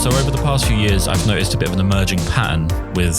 So over the past few years, I've noticed a bit of an emerging pattern with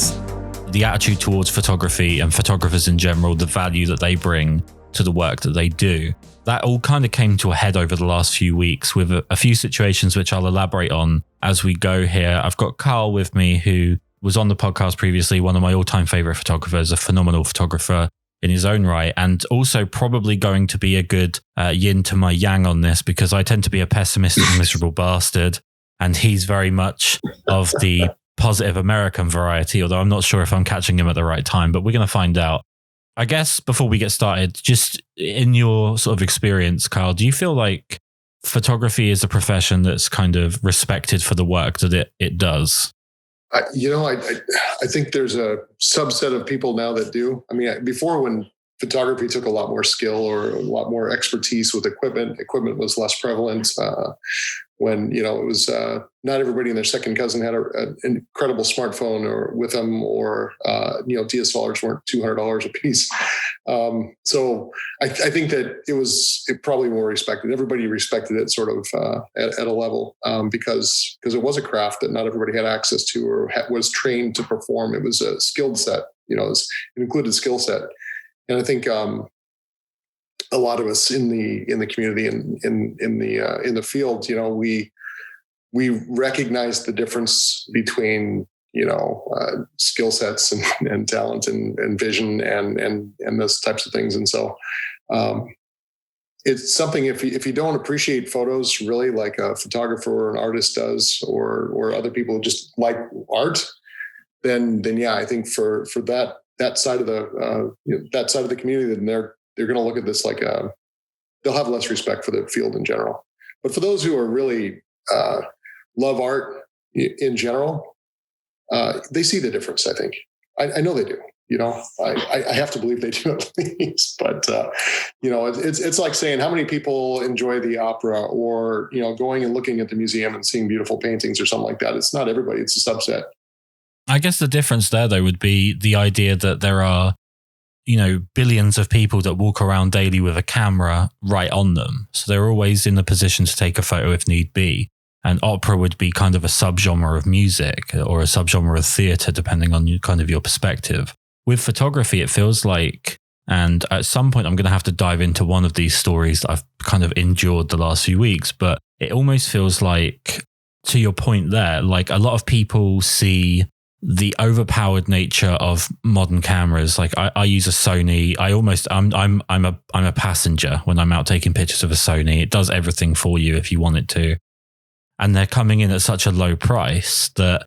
the attitude towards photography and photographers in general, the value that they bring to the work that they do. That all kind of came to a head over the last few weeks with a few situations which I'll elaborate on as we go here. I've got Karl with me, who was on the podcast previously, one of my all-time favorite photographers, a phenomenal photographer in his own right, and also probably going to be a good yin to my yang on this, because I tend to be a pessimistic, miserable bastard, and he's very much of the positive American variety, although I'm not sure if I'm catching him at the right time, but we're going to find out. I guess before we get started, just in your sort of experience, Karl, do you feel like photography is a profession that's kind of respected for the work that it does? I think there's a subset of people now that do. I mean, before, when photography took a lot more skill or a lot more expertise with equipment was less prevalent. When, it was not everybody and their second cousin had an incredible smartphone or with them, or, DSLRs weren't $200 a piece. So I think that it probably more respected. Everybody respected it sort of at a level because it was a craft that not everybody had access to or was trained to perform. It was a skilled set, it included skill set. And I think a lot of us in the community and in the field, we recognize the difference between skill sets and talent and vision and those types of things. And so it's something, if you don't appreciate photos really like a photographer or an artist does, or other people just like art, then yeah, I think for that side of the community, then they're going to look at this like they'll have less respect for the field in general. But for those who are really love art in general, they see the difference. I think I know they do. I have to believe they do at least. But it's like saying, how many people enjoy the opera, or going and looking at the museum and seeing beautiful paintings or something like that. It's not everybody. It's a subset. I guess the difference there, though, would be the idea that there are, billions of people that walk around daily with a camera right on them. So they're always in the position to take a photo if need be. And opera would be kind of a subgenre of music or a subgenre of theatre, depending on kind of your perspective. With photography, it feels like, and at some point I'm going to have to dive into one of these stories that I've kind of endured the last few weeks, but it almost feels like, to your point there, like a lot of people see the overpowered nature of modern cameras. Like I use a Sony. I'm a passenger when I'm out taking pictures of a Sony. It does everything for you if you want it to. And they're coming in at such a low price that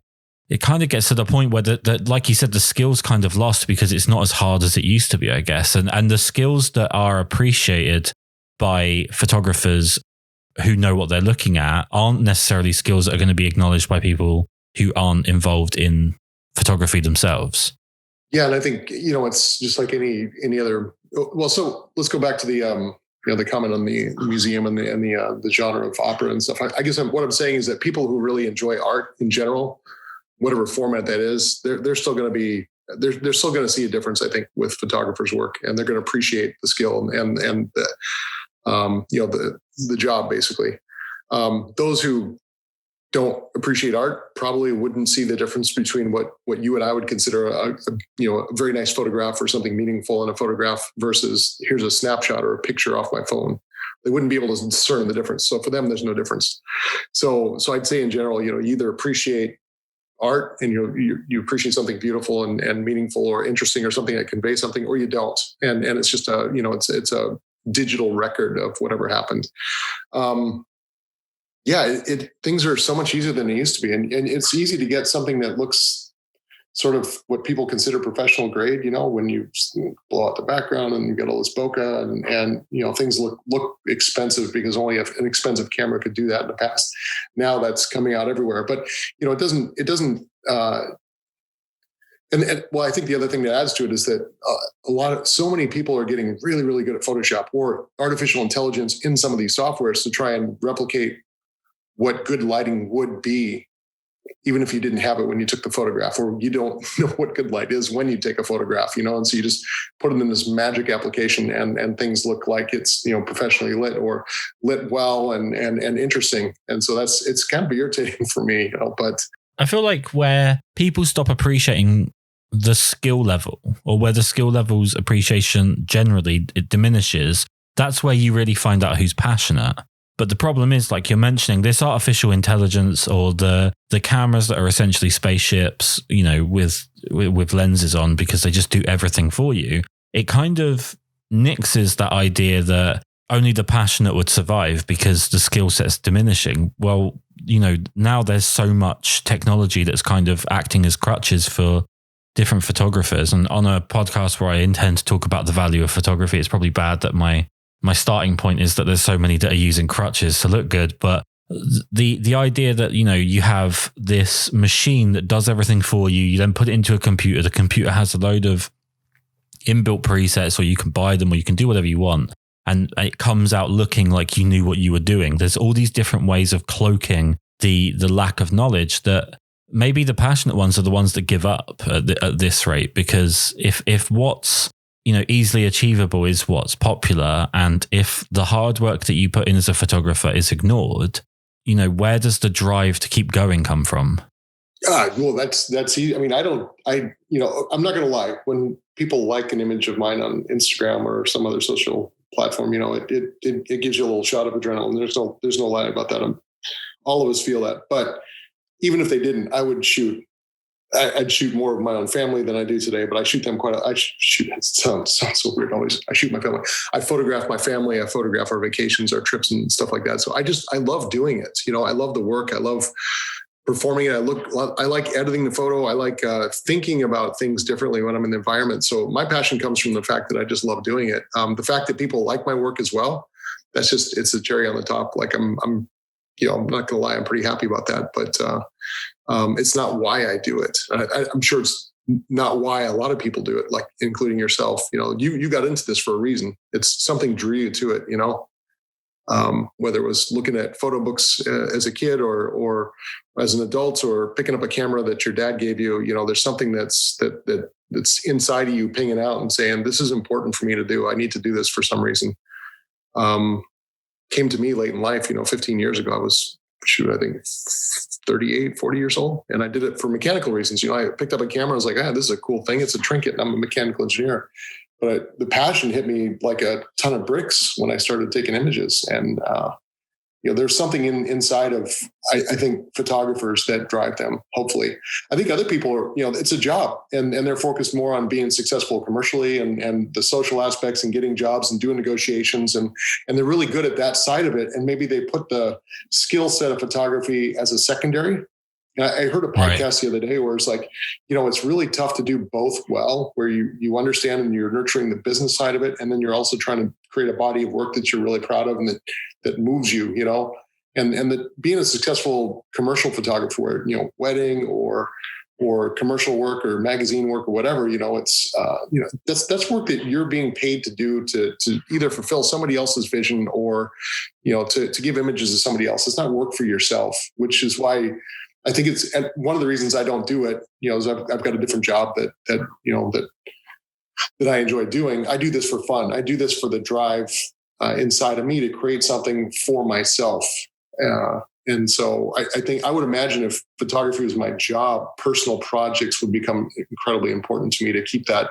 it kind of gets to the point where like you said, the skill's kind of lost because it's not as hard as it used to be, I guess. And the skills that are appreciated by photographers who know what they're looking at aren't necessarily skills that are going to be acknowledged by people who aren't involved in photography themselves. Yeah, and I think it's just like any other. Well, so let's go back to the comment on the museum and the genre of opera and stuff. I guess what I'm saying is that people who really enjoy art in general, whatever format that is, they're still going to be they're still going to see a difference, I think, with photographers' work, and they're going to appreciate the skill and the job basically. Those who don't appreciate art probably wouldn't see the difference between what you and I would consider a very nice photograph or something meaningful in a photograph versus here's a snapshot or a picture off my phone. They wouldn't be able to discern the difference. So for them, there's no difference. So I'd say in general, you either appreciate art and you appreciate something beautiful and meaningful or interesting or something that conveys something, or you don't. And it's just it's a digital record of whatever happened. Things are so much easier than it used to be. And it's easy to get something that looks sort of what people consider professional grade, when you blow out the background and you get all this bokeh and things look expensive because only an expensive camera could do that in the past. Now that's coming out everywhere, but it doesn't, well, I think the other thing that adds to it is that so many people are getting really, really good at Photoshop or artificial intelligence in some of these softwares to try and replicate what good lighting would be even if you didn't have it when you took the photograph, or you don't know what good light is when you take a photograph, and so you just put it in this magic application and things look like it's, professionally lit or lit well and interesting. And so it's kind of irritating for me, but I feel like where people stop appreciating the skill level, or where the skill level's appreciation generally it diminishes, that's where you really find out who's passionate. But the problem is, like you're mentioning, this artificial intelligence or the cameras that are essentially spaceships, with lenses on because they just do everything for you. It kind of nixes that idea that only the passionate would survive because the skill set's diminishing. Well, now there's so much technology that's kind of acting as crutches for different photographers. And on a podcast where I intend to talk about the value of photography, it's probably bad that my starting point is that there's so many that are using crutches to look good. But the idea that, you have this machine that does everything for you, you then put it into a computer, the computer has a load of inbuilt presets, or you can buy them, or you can do whatever you want. And it comes out looking like you knew what you were doing. There's all these different ways of cloaking the lack of knowledge that maybe the passionate ones are the ones that give up at this rate. Because if what's easily achievable is what's popular, and if the hard work that you put in as a photographer is ignored, where does the drive to keep going come from? Well, that's easy. I mean, I'm not going to lie. When people like an image of mine on Instagram or some other social platform, it gives you a little shot of adrenaline. There's no lie about that. All of us feel that. But even if they didn't, I'd shoot more of my own family than I do today, but I shoot them it sounds so weird. I shoot my family. I photograph my family. I photograph our vacations, our trips and stuff like that. So I love doing it. I love the work. I love performing it. I like editing the photo. I like thinking about things differently when I'm in the environment. So my passion comes from the fact that I just love doing it. The fact that people like my work as well, it's the cherry on the top. Like I'm not going to lie, I'm pretty happy about that, but it's not why I do it. I'm sure it's not why a lot of people do it, like including yourself. You got into this for a reason. It's something drew you to it, whether it was looking at photo books as a kid or as an adult, or picking up a camera that your dad gave you. There's something that's inside of you pinging out and saying, this is important for me to do. I need to do this for some reason. Came to me late in life, 15 years ago. I was, I think 38, 40 years old. And I did it for mechanical reasons. I picked up a camera. I was like, this is a cool thing. It's a trinket. And I'm a mechanical engineer. But the passion hit me like a ton of bricks when I started taking images. And, there's something inside of, I think, photographers that drive them, hopefully. I think other people are, it's a job, and they're focused more on being successful commercially and the social aspects and getting jobs and doing negotiations. And they're really good at that side of it. And maybe they put the skill set of photography as a secondary. And I heard a podcast the other day where it's like, it's really tough to do both well, where you understand and you're nurturing the business side of it. And then you're also trying to create a body of work that you're really proud of and that moves you, and that being a successful commercial photographer, wedding or commercial work or magazine work or whatever, it's, that's work that you're being paid to do to either fulfill somebody else's vision or, to give images to somebody else. It's not work for yourself, which is why I think it's one of the reasons I don't do it, is I've got a different job that I enjoy doing. I do this for fun. I do this for the drive inside of me to create something for myself. And so I think I would imagine if photography was my job, personal projects would become incredibly important to me to keep that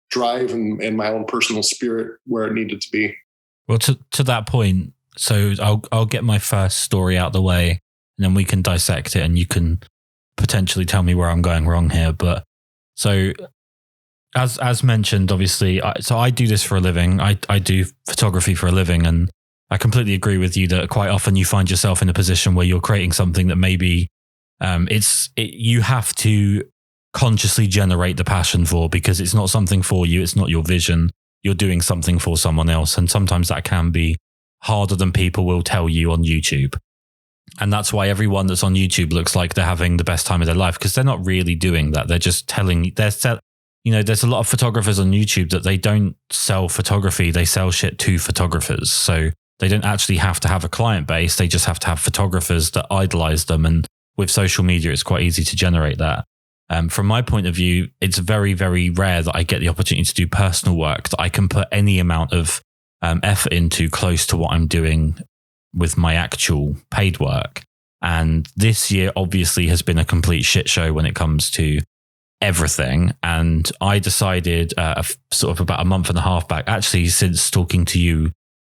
drive and my own personal spirit where it needed to be. Well, to that point, so I'll get my first story out the way, and then we can dissect it and you can potentially tell me where I'm going wrong here. But so as mentioned, obviously, I do this for a living. I do photography for a living, and I completely agree with you that quite often you find yourself in a position where you're creating something that maybe you have to consciously generate the passion for, because it's not something for you. It's not your vision. You're doing something for someone else. And sometimes that can be harder than people will tell you on YouTube. And that's why everyone that's on YouTube looks like they're having the best time of their life, because they're not really doing that. They're just telling, there's a lot of photographers on YouTube that they don't sell photography. They sell shit to photographers. So they don't actually have to have a client base. They just have to have photographers that idolize them and with social media, it's quite easy to generate that. From my point of view, it's very, very rare that I get the opportunity to do personal work that I can put any amount of effort into close to what I'm doing with my actual paid work. And this year obviously has been a complete shit show when it comes to everything. And I decided sort of about a month and a half back, actually since talking to you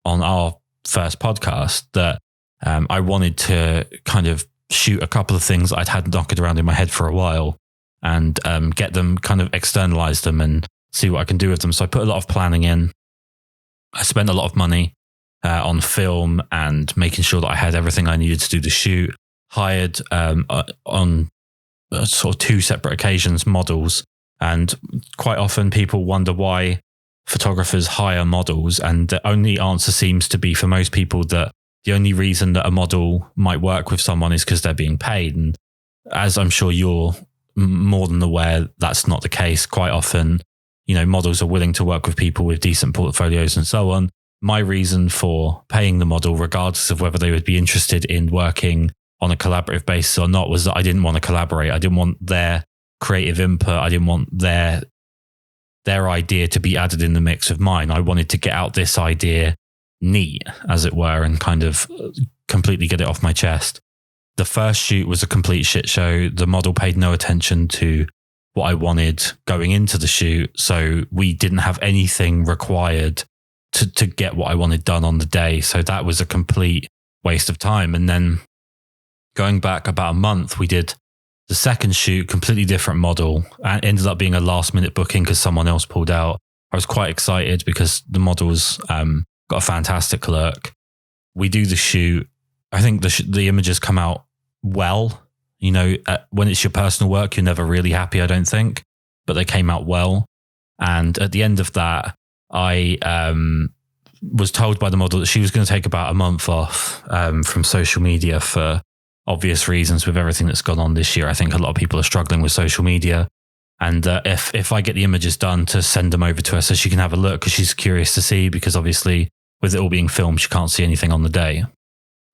on our first podcast, that I wanted to kind of shoot a couple of things I'd had knocking around in my head for a while and get them, kind of externalize them and see what I can do with them. So I put a lot of planning in. I spent a lot of money on film and making sure that I had everything I needed to do the shoot. Hired on sort of 2 separate occasions models. And quite often people wonder why photographers hire models. And the only answer seems to be for most people that the only reason that a model might work with someone is because they're being paid. And as I'm sure you're more than aware, that's not the case. Quite often, models are willing to work with people with decent portfolios and so on. My reason for paying the model, regardless of whether they would be interested in working on a collaborative basis or not, was that I didn't want to collaborate. I didn't want their creative input. I didn't want their idea to be added in the mix of mine. I wanted to get out this idea neat, as it were, and kind of completely get it off my chest. The first shoot was a complete shit show. The model paid no attention to what I wanted going into the shoot. So we didn't have anything required to get what I wanted done on the day. So that was a complete waste of time. And then going back about a month, we did the second shoot, completely different model, and ended up being a last minute booking because someone else pulled out. I was quite excited because the model's got a fantastic look. We do the shoot. I think the images come out well. When it's your personal work, you're never really happy, I don't think, but they came out well. And at the end of that, I was told by the model that she was going to take about a month off from social media for obvious reasons with everything that's gone on this year. I think a lot of people are struggling with social media. And if I get the images done, to send them over to her so she can have a look, because she's curious to see, because obviously with it all being filmed, she can't see anything on the day.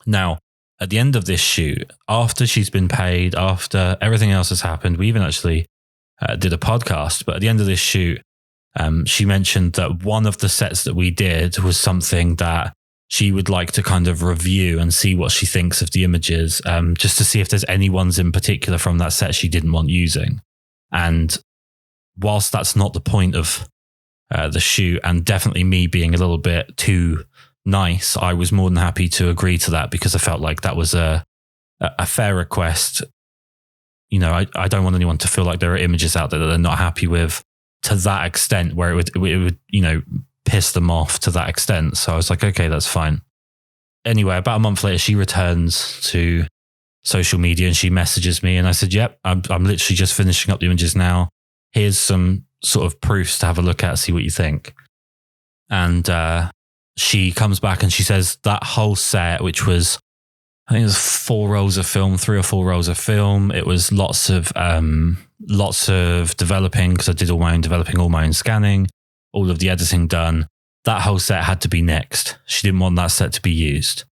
Now, at the end of this shoot, after she's been paid, after everything else has happened, we even actually did a podcast, but at the end of this shoot, she mentioned that one of the sets that we did was something that she would like to kind of review and see what she thinks of the images, just to see if there's any ones in particular from that set she didn't want using. And whilst that's not the point of the shoot, and definitely me being a little bit too nice, I was more than happy to agree to that, because I felt like that was a fair request. I don't want anyone to feel like there are images out there that they're not happy with to that extent, where it would piss them off to that extent. So I was like, okay, that's fine. Anyway, about a month later, she returns to social media and she messages me, and I said, yep, I'm literally just finishing up the images now. Here's some sort of proofs to have a look at, see what you think. And she comes back and she says that whole set, which was, I think it was 4 rolls of film, 3 or 4 rolls of film. It was lots of developing, because I did all my own developing, all my own scanning, all of the editing done. That whole set had to be nixed. She didn't want that set to be used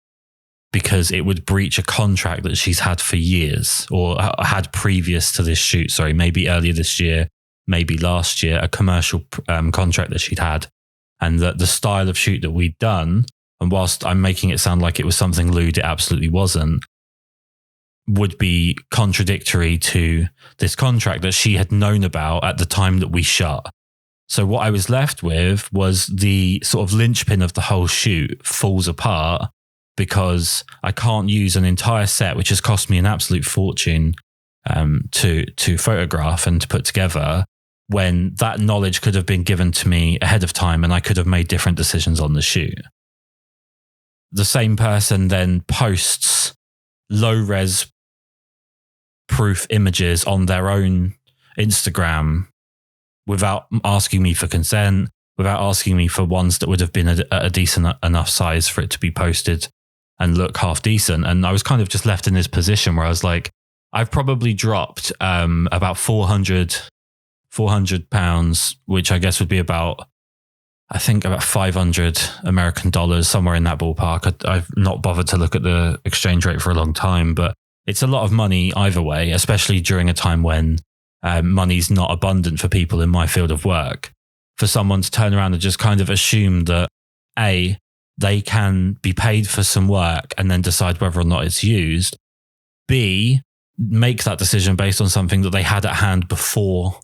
because it would breach a contract that she's had for years, or had previous to this shoot. Sorry, maybe earlier this year, maybe last year, a commercial contract that she'd had. And that the style of shoot that we'd done, and whilst I'm making it sound like it was something lewd, it absolutely wasn't, would be contradictory to this contract that she had known about at the time that we shot. So what I was left with was the sort of linchpin of the whole shoot falls apart, because I can't use an entire set, which has cost me an absolute fortune to photograph and to put together, when that knowledge could have been given to me ahead of time and I could have made different decisions on the shoot. The same person then posts low-res proof images on their own Instagram without asking me for consent, without asking me for ones that would have been a decent enough size for it to be posted and look half decent. And I was kind of just left in this position where I was like, I've probably dropped about 400 pounds, which I guess would be about 500 American dollars, somewhere in that ballpark. I've not bothered to look at the exchange rate for a long time, but it's a lot of money either way, especially during a time when money's not abundant for people in my field of work. For someone to turn around and just kind of assume that A, they can be paid for some work and then decide whether or not it's used. B, make that decision based on something that they had at hand before,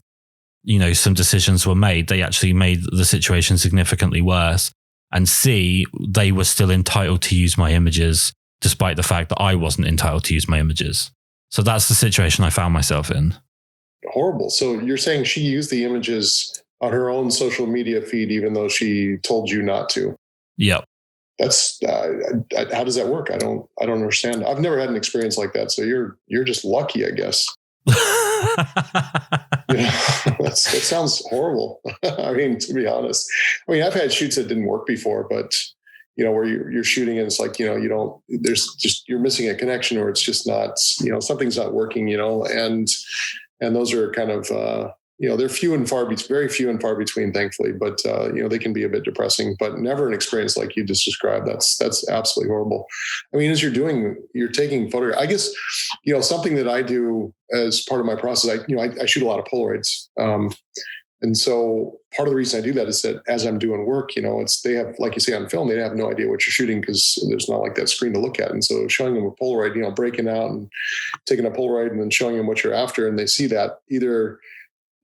some decisions were made. They actually made the situation significantly worse. And C, they were still entitled to use my images, despite the fact that I wasn't entitled to use my images. So that's the situation I found myself in. Horrible. So you're saying she used the images on her own social media feed, even though she told you not to? Yep. That's how does that work? I don't understand. I've never had an experience like that. So you're just lucky, I guess. That sounds horrible. I mean, to be honest, I've had shoots that didn't work before, but where you're shooting and it's like, you're missing a connection, or it's just not, something's not working, and those are kind of, they're very few and far between, thankfully, but, they can be a bit depressing, but never an experience like you just described. That's absolutely horrible. I mean, as you're taking photographs, I guess, something that I do as part of my process, I shoot a lot of Polaroids. And so part of the reason I do that is that as I'm doing work, they have, like you say, on film, they have no idea what you're shooting because there's not like that screen to look at. And so showing them a Polaroid, breaking out and taking a Polaroid and then showing them what you're after, and they see that either,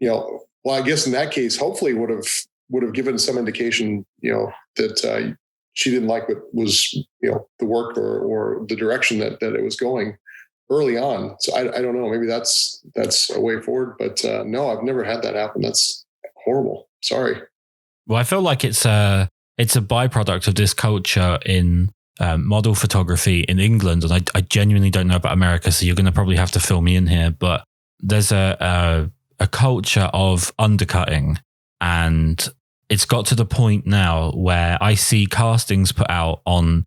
I guess in that case, hopefully would have given some indication, that she didn't like what was, the work or the direction that it was going early on. So I don't know, maybe that's a way forward, but no, I've never had that happen. That's horrible. Sorry. Well, I feel like it's a byproduct of this culture in model photography in England. And I genuinely don't know about America, so you're going to probably have to fill me in here, but there's a culture of undercutting, and it's got to the point now where I see castings put out on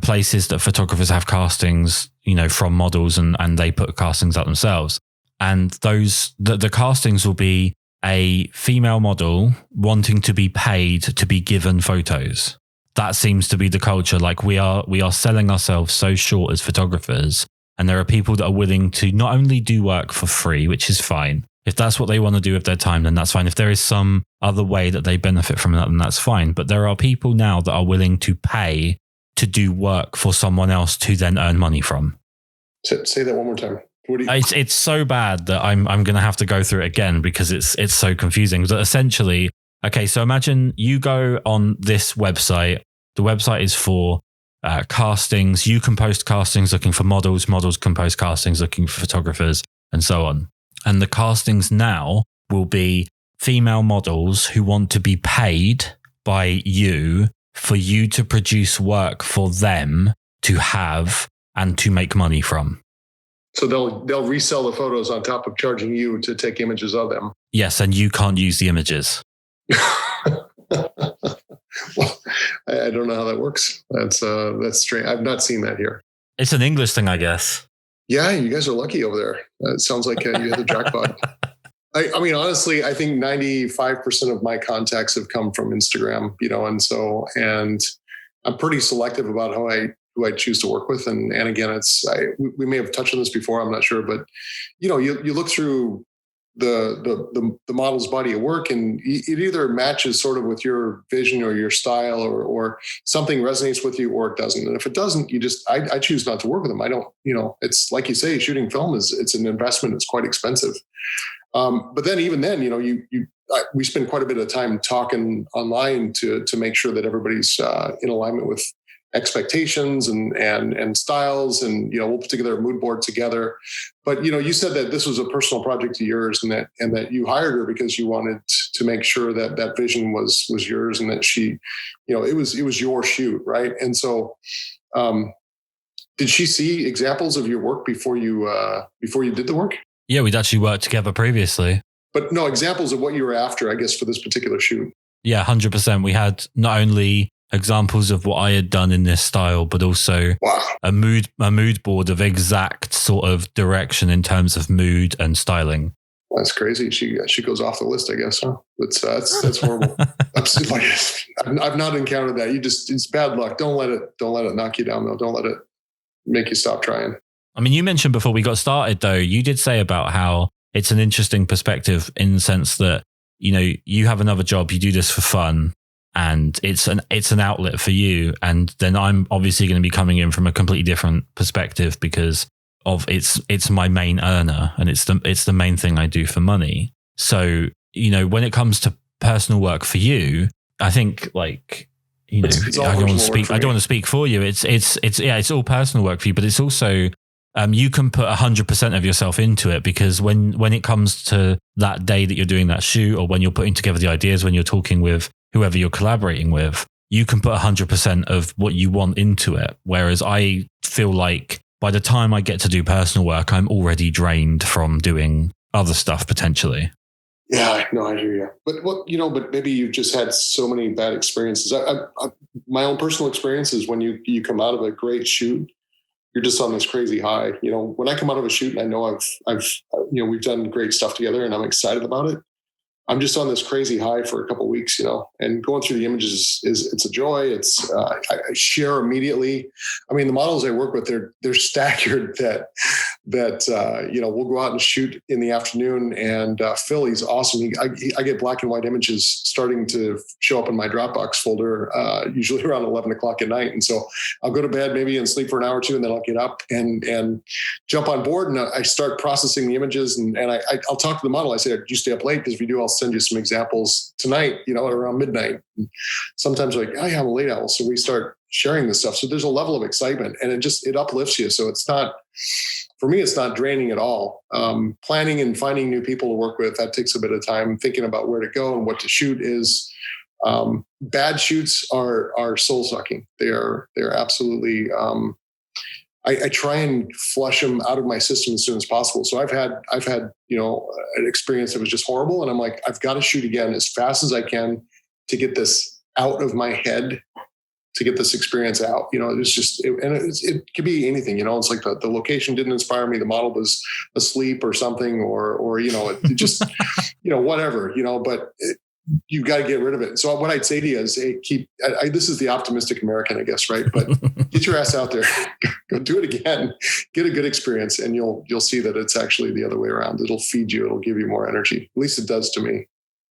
places that photographers have castings, from models, and they put castings out themselves. And the castings will be a female model wanting to be paid to be given photos. That seems to be the culture. Like we are selling ourselves so short as photographers, and there are people that are willing to not only do work for free, which is fine. If that's what they want to do with their time, then that's fine. If there is some other way that they benefit from that, then that's fine. But there are people now that are willing to pay to do work for someone else to then earn money from. Say that one more time. It's so bad that I'm going to have to go through it again because it's so confusing. But essentially, okay, so imagine you go on this website. The website is for castings. You can post castings looking for models. Models can post castings looking for photographers, and so on. And the castings now will be female models who want to be paid by you for you to produce work for them to have and to make money from. So they'll resell the photos on top of charging you to take images of them. Yes, and you can't use the images. Well, I don't know how that works. That's strange. I've not seen that here. It's an English thing, I guess. Yeah, you guys are lucky over there. It sounds like you hit the jackpot. I mean, honestly, I think 95% of my contacts have come from Instagram, and I'm pretty selective about who I choose to work with. And again, we may have touched on this before, I'm not sure, but you look through the model's body of work, and it either matches sort of with your vision or your style, or something resonates with you, or it doesn't. And if it doesn't, I choose not to work with them. I don't, it's like you say, shooting film it's an investment. It's quite expensive. But then even then, we spend quite a bit of time talking online to make sure that everybody's in alignment with expectations and styles, and we'll put together a mood board together. But you said that this was a personal project of yours, and that you hired her because you wanted to make sure that vision was yours, and that she, it was your shoot, right? And so did she see examples of your work before you did the work? Yeah, we'd actually worked together previously. But no, examples of what you were after, I guess, for this particular shoot. Yeah, 100%. We had not only examples of what I had done in this style, but also a mood board of exact sort of direction in terms of mood and styling. That's crazy. She goes off the list, I guess, huh? That's horrible. I've not encountered that. It's bad luck. Don't let it knock you down, though. Don't let it make you stop trying. I mean, you mentioned before we got started, though, you did say about how it's an interesting perspective in the sense that, you know, you have another job, you do this for fun, and it's an outlet for you. And then I'm obviously going to be coming in from a completely different perspective because of it's my main earner and it's the main thing I do for money. So, you know, when it comes to personal work for you, I think like, you know, I don't want to speak for you. It's all personal work for you, but it's also, you can put 100% of yourself into it because when it comes to that day that you're doing that shoot or when you're putting together the ideas, when you're talking with whoever you're collaborating with, you can put 100% of what you want into it. Whereas I feel like by the time I get to do personal work, I'm already drained from doing other stuff potentially. Yeah, no, I hear you. But maybe you've just had so many bad experiences. My own personal experience is when you come out of a great shoot, you're just on this crazy high. You know, when I come out of a shoot and I know we've done great stuff together and I'm excited about it, I'm just on this crazy high for a couple of weeks, you know, and going through the images it's a joy. It's I share immediately. I mean, the models I work with, they're staggered that we'll go out and shoot in the afternoon, and Phil, he's awesome. I get black and white images starting to show up in my Dropbox folder, usually around 11 o'clock at night. And so I'll go to bed maybe and sleep for an hour or two, and then I'll get up and jump on board, and I start processing the images, and I'll talk to the model. I say, "Do you stay up late? Because if you do, I'll send you some examples tonight, you know, around midnight." And sometimes like, "Oh yeah, I'm a late owl." So we start sharing this stuff. So there's a level of excitement, and it uplifts you. So it's not, for me, it's not draining at all. Planning and finding new people to work with, that takes a bit of time. Thinking about where to go and what to shoot is, bad shoots are soul sucking. They're absolutely, I try and flush them out of my system as soon as possible. So I've had, you know, an experience that was just horrible. And I'm like, I've got to shoot again as fast as I can to get this out of my head, to get this experience out. You know, it could be anything, you know, it's like the location didn't inspire me. The model was asleep or something, or, you know, it just, you know, whatever, you know, but you've got to get rid of it. So what I'd say to you is, hey, this is the optimistic American, I guess, right? But get your ass out there, go do it again, get a good experience, and you'll see that it's actually the other way around. It'll feed you. It'll give you more energy. At least it does to me.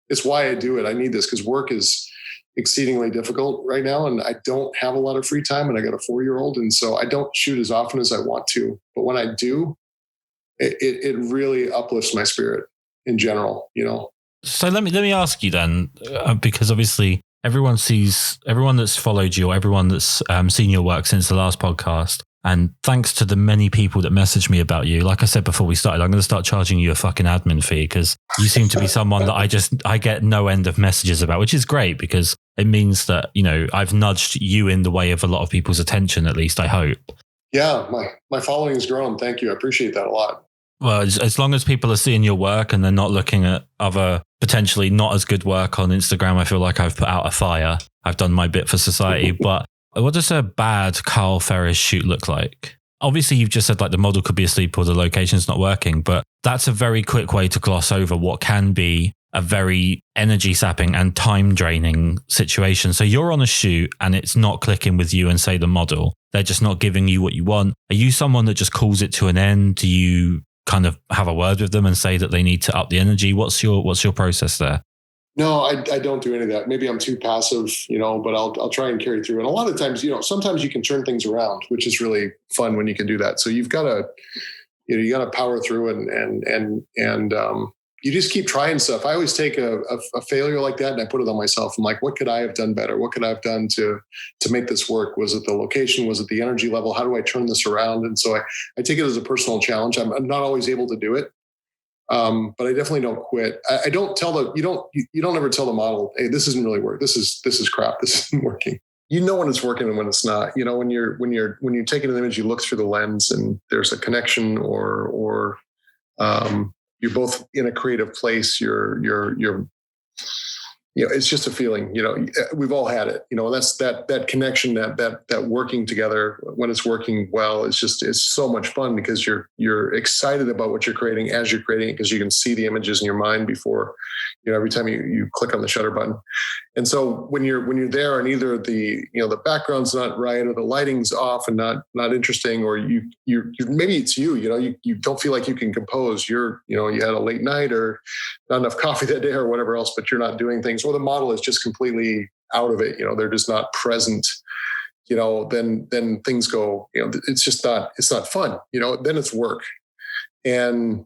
It's why I do it. I need this because work is exceedingly difficult right now, and I don't have a lot of free time, and I got a 4-year-old, and so I don't shoot as often as I want to. But when I do, it really uplifts my spirit in general, you know. So let me ask you then, because obviously everyone that's followed you, or everyone that's seen your work since the last podcast, and thanks to the many people that messaged me about you, like I said before we started, I'm going to start charging you a fucking admin fee because you seem to be someone that I get no end of messages about, which is great because it means that, you know, I've nudged you in the way of a lot of people's attention, at least I hope. Yeah, my following has grown. Thank you. I appreciate that a lot. Well, as long as people are seeing your work and they're not looking at other potentially not as good work on Instagram, I feel like I've put out a fire. I've done my bit for society. But what does a bad Karl Fehres shoot look like? Obviously, you've just said like the model could be asleep or the location's not working, but that's a very quick way to gloss over what can be a very energy sapping and time draining situation. So you're on a shoot and it's not clicking with you and say the model, they're just not giving you what you want. Are you someone that just calls it to an end? Do you kind of have a word with them and say that they need to up the energy? What's your process there? No, I don't do any of that. Maybe I'm too passive, you know, but I'll try and carry through. And a lot of times, you know, sometimes you can turn things around, which is really fun when you can do that. So you've got to, you know, you got to power through and you just keep trying stuff. I always take a failure like that and I put it on myself. I'm like, what could I have done better? What could I have done to make this work? Was it the location? Was it the energy level? How do I turn this around? And so I take it as a personal challenge. I'm not always able to do it. But I definitely don't quit. I don't tell you don't ever tell the model, hey, this isn't really work. This is crap. This isn't working. You know when it's working and when it's not. You know, when you're taking an image, you look through the lens and there's a connection or you're both in a creative place. You're it's just a feeling, we've all had it, and that's that connection, that working together when it's working well, it's so much fun because you're excited about what you're creating as you're creating it, because you can see the images in your mind before, every time you click on the shutter button. And so when you're there and either the background's not right or the lighting's off and not interesting, or you maybe it's you don't feel like you can compose, you had a late night or not enough coffee that day or whatever else, but you're not doing things, or the model is just completely out of it, they're just not present, then things go, it's not fun, then it's work. And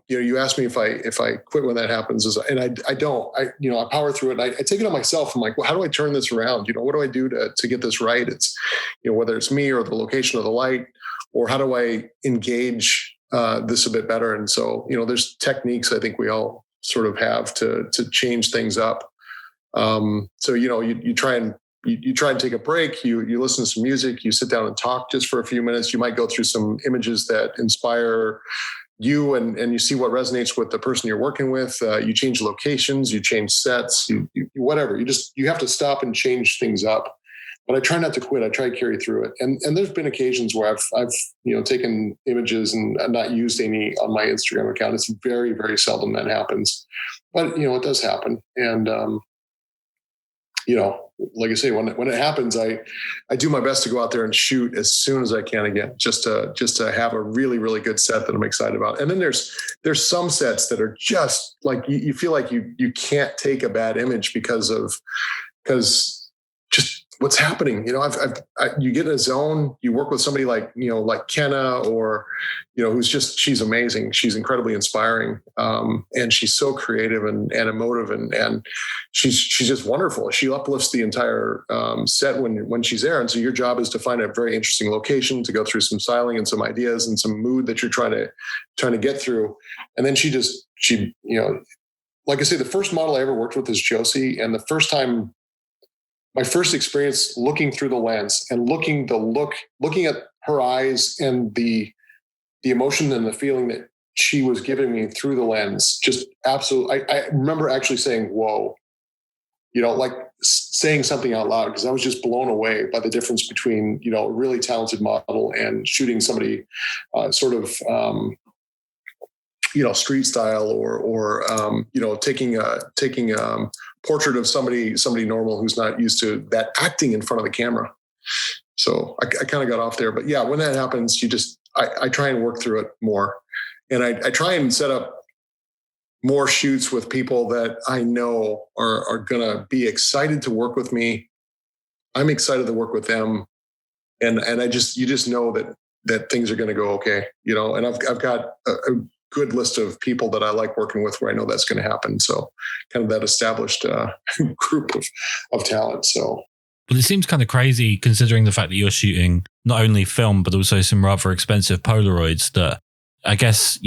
you asked me if I quit when that happens, and I don't. I power through it. And I take it on myself. I'm like, well, how do I turn this around? What do I do to get this right? It's, whether it's me or the location of the light, or how do I engage this a bit better? And so, there's techniques I think we all sort of have to change things up. So, you try and take a break, you listen to some music, you sit down and talk just for a few minutes. You might go through some images that inspire you, and you see what resonates with the person you're working with. You change locations, you change sets, you whatever. You have to stop and change things up. But I try not to quit. I try to carry through it. And there's been occasions where I've taken images and not used any on my Instagram account. It's very, very seldom that happens, but it does happen. And like I say, when it happens, I do my best to go out there and shoot as soon as I can again, just to have a really, really good set that I'm excited about. And then there's some sets that are just like, you feel like you can't take a bad image because just what's happening. You get in a zone, you work with somebody like Kenna, or, she's amazing. She's incredibly inspiring. And she's so creative and emotive, and she's just wonderful. She uplifts the entire set when she's there. And so your job is to find a very interesting location, to go through some styling and some ideas and some mood that you're trying to get through. And then she like I say, the first model I ever worked with is Josie. And my first experience looking through the lens and looking at her eyes and the emotion and the feeling that she was giving me through the lens, just absolutely. I remember actually saying, whoa, like saying something out loud, because I was just blown away by the difference between, a really talented model and shooting somebody street style, or taking a portrait of somebody normal who's not used to that acting in front of the camera. So I kind of got off there, but yeah, when that happens, I try and work through it more, and I try and set up more shoots with people that I know are going to be excited to work with me. I'm excited to work with them. And you just know that things are going to go okay, and I've got a good list of people that I like working with where I know that's going to happen. So kind of that established group of talent. So. But it seems kind of crazy considering the fact that you're shooting not only film, but also some rather expensive Polaroids that I guess,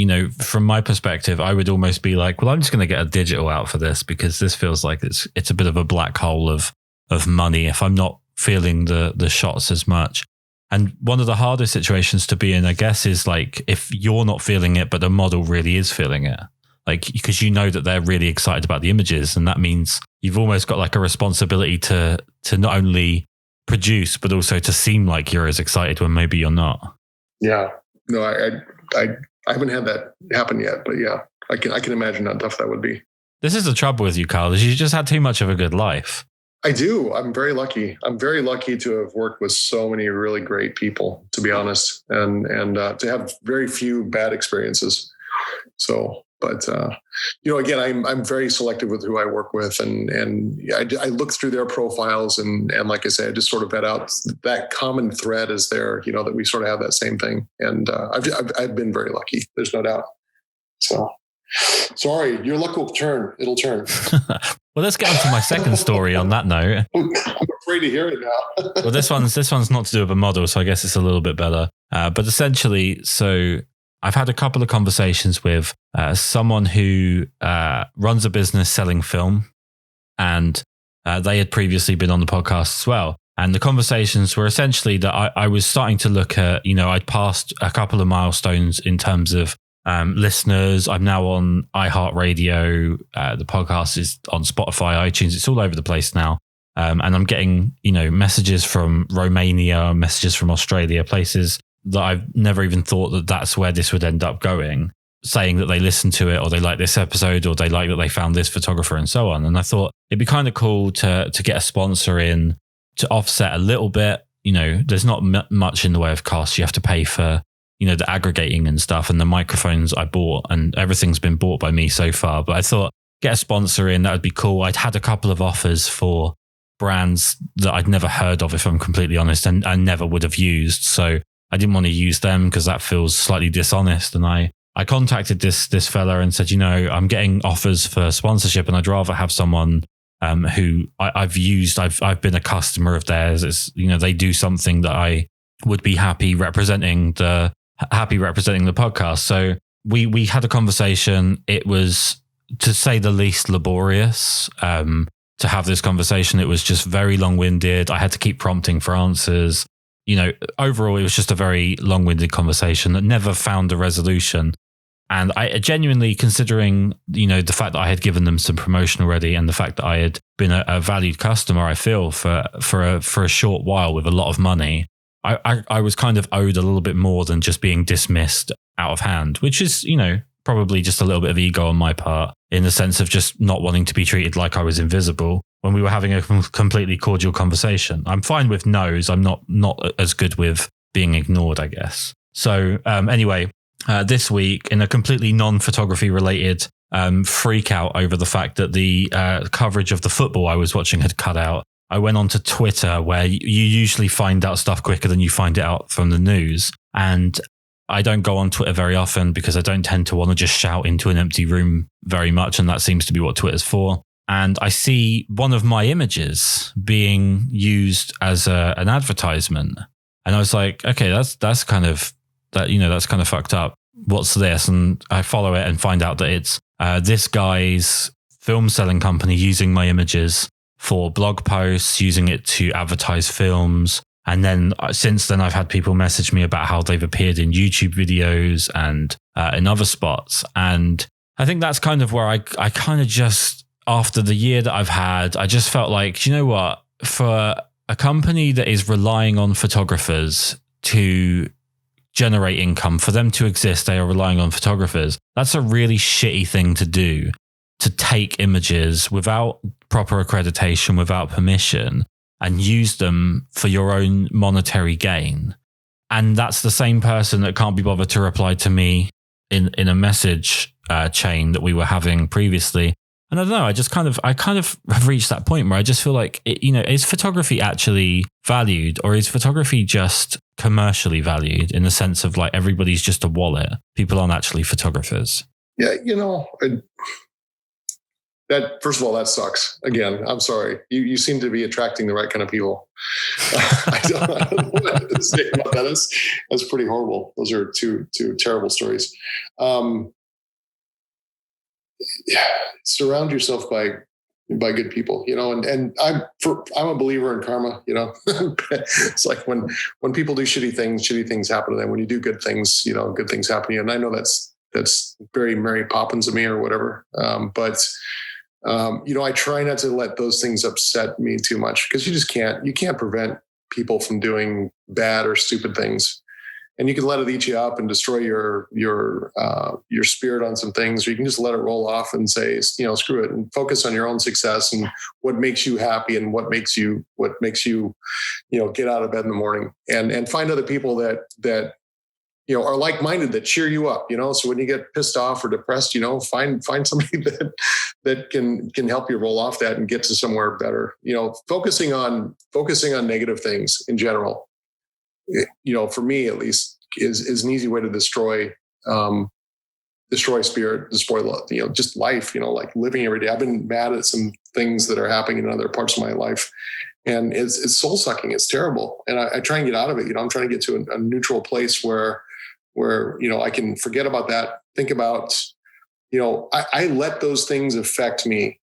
from my perspective, I would almost be like, well, I'm just going to get a digital out for this because this feels like it's a bit of a black hole of money if I'm not feeling the shots as much. And one of the hardest situations to be in, I guess, is like if you're not feeling it, but the model really is feeling it, like because that they're really excited about the images, and that means you've almost got like a responsibility to not only produce but also to seem like you're as excited when maybe you're not. Yeah, no, I haven't had that happen yet, but yeah, I can imagine how tough that would be. This is the trouble with you, Karl, is you just had too much of a good life. I do. I'm very lucky. I'm very lucky to have worked with so many really great people, to be honest, and to have very few bad experiences. So, but again, I'm very selective with who I work with, and I look through their profiles, and like I say, I just sort of vet out that common thread is there, that we sort of have that same thing, and I've been very lucky. There's no doubt. So. Sorry, your luck will turn. It'll turn. Well, let's get on to my second story on that note. I'm afraid to hear it now. Well, this one's not to do with a model, so I guess it's a little bit better. But essentially, so I've had a couple of conversations with someone who runs a business selling film, and they had previously been on the podcast as well. And the conversations were essentially that I was starting to look at, I'd passed a couple of milestones in terms of listeners. I'm now on iHeartRadio. The podcast is on Spotify, iTunes. It's all over the place now. And I'm getting, messages from Romania, messages from Australia, places that I've never even thought that that's where this would end up going, saying that they listened to it or they like this episode or they like that they found this photographer and so on. And I thought it'd be kind of cool to get a sponsor in to offset a little bit. There's not much in the way of costs. You have to pay for, the aggregating and stuff and the microphones I bought, and everything's been bought by me so far. But I thought get a sponsor in, that would be cool. I'd had a couple of offers for brands that I'd never heard of, if I'm completely honest, and I never would have used. So I didn't want to use them because that feels slightly dishonest. And I contacted this fella and said, I'm getting offers for sponsorship and I'd rather have someone who I've used. I've been a customer of theirs. It's, they do something that I would be happy representing the podcast. So we had a conversation. It was, to say the least, laborious to have this conversation. It was just very long-winded. I had to keep prompting for answers. Overall, it was just a very long-winded conversation that never found a resolution. And I genuinely, considering, the fact that I had given them some promotion already and the fact that I had been a valued customer, I feel for a short while with a lot of money, I was kind of owed a little bit more than just being dismissed out of hand, which is, probably just a little bit of ego on my part, in the sense of just not wanting to be treated like I was invisible when we were having a completely cordial conversation. I'm fine with no's. I'm not as good with being ignored, I guess. So anyway, this week, in a completely non-photography related freak out over the fact that the coverage of the football I was watching had cut out, I went onto Twitter, where you usually find out stuff quicker than you find it out from the news. And I don't go on Twitter very often because I don't tend to want to just shout into an empty room very much. And that seems to be what Twitter's for. And I see one of my images being used as an advertisement. And I was like, okay, that's kind of fucked up. What's this? And I follow it and find out that it's this guy's film selling company using my images for blog posts, using it to advertise films. And then since then, I've had people message me about how they've appeared in YouTube videos and in other spots. And I think that's kind of where I kind of just, after the year that I've had, I just felt like, you know what, for a company that is relying on photographers to generate income, for them to exist, they are relying on photographers. That's a really shitty thing to do, to take images without proper accreditation, without permission, and use them for your own monetary gain. And that's the same person that can't be bothered to reply to me in a message chain that we were having previously. And I don't know, I kind of have reached that point where I just feel like, is photography actually valued, or is photography just commercially valued, in the sense of like everybody's just a wallet? People aren't actually photographers. Yeah, that, first of all, that sucks. Again, I'm sorry. You seem to be attracting the right kind of people. I don't know what to say about that. That's pretty horrible. Those are two terrible stories. Surround yourself by good people, and I'm a believer in karma, It's like when people do shitty things happen to them. When you do good things, good things happen to you. And I know that's very Mary Poppins of me or whatever. But I try not to let those things upset me too much, because you can't prevent people from doing bad or stupid things. And you can let it eat you up and destroy your spirit on some things, or you can just let it roll off and say, screw it, and focus on your own success and what makes you happy and what makes you get out of bed in the morning, and find other people that are like-minded, that cheer you up, so when you get pissed off or depressed, find somebody that can help you roll off that and get to somewhere better. Focusing on negative things in general, for me at least, is an easy way to destroy spirit, destroy love, just life, like living every day. I've been mad at some things that are happening in other parts of my life, and it's soul sucking. It's terrible. And I try and get out of it. I'm trying to get to a neutral place where I can forget about that. Think about, I let those things affect me.